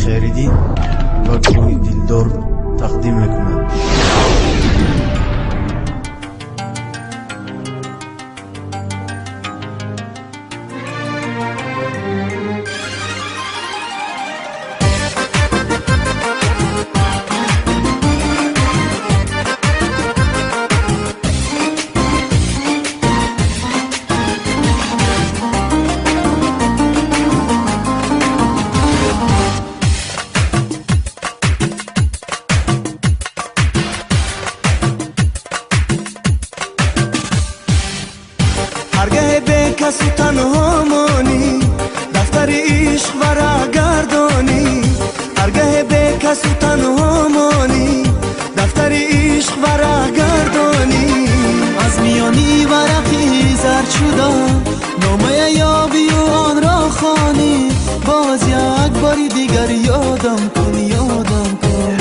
خیریدین و گروه دلدار تقدیم میکند. هرگاه به کسی تنها مانی، دفتر عشق ورق گردانی. هرگاه به کسی تنها مانی، دفتر عشق ورق گردانی. از میانی ورقی زرد شده، نامه یابی و آن را خوانی. باز یک باری دیگر یادم کن، یادم کن.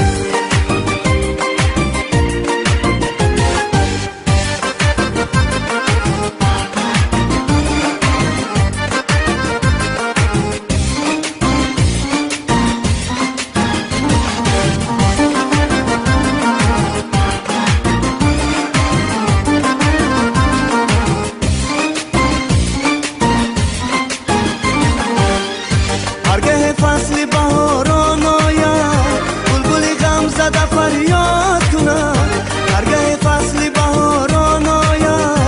هرگاه فصل بهاران آید، بلبل غم زده فریاد کند. هرگاه فصل بهاران آید،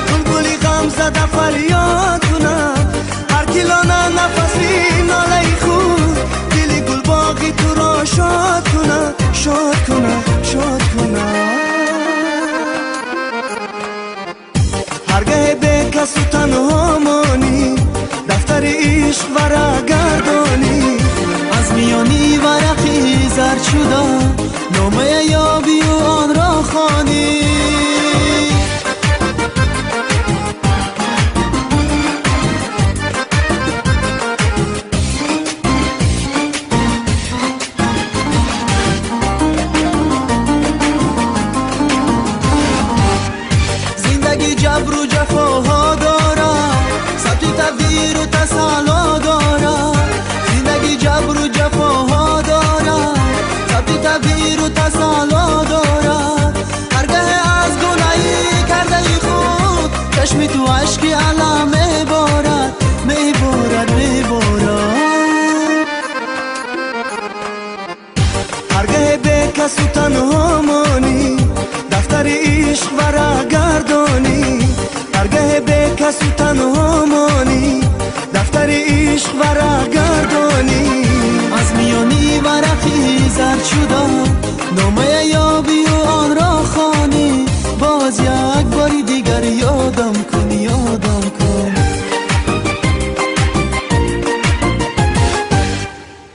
بلبل غم زده فریاد کند. هر کلانه نفسی ناله خود، دل گل باغی تو را شاد کند، شاد کند، شاد کند. هرگاه به کس تنها مانی، دفتر عشق ورق گردانی. از میانی ورقی زرد شده، نامه یابی و آن را خوانی. زندگی جبر و جفاها دارد، ثبت تقدیر و تسلا دارد. زندگی جبر و جفاها دارد، ثبت تقدیر و تسلا دارد. هرگاه از گناهی کرده خود، چشم تو عشقی علم میبارد، میبارد، میبارد. هرگاه به کس تنها مانی، دفتر عشق ورق گردانی. هرگاه به کس تنها مانی، دفتر عشق ورق گردانی. از میانی ورقی زرد شده،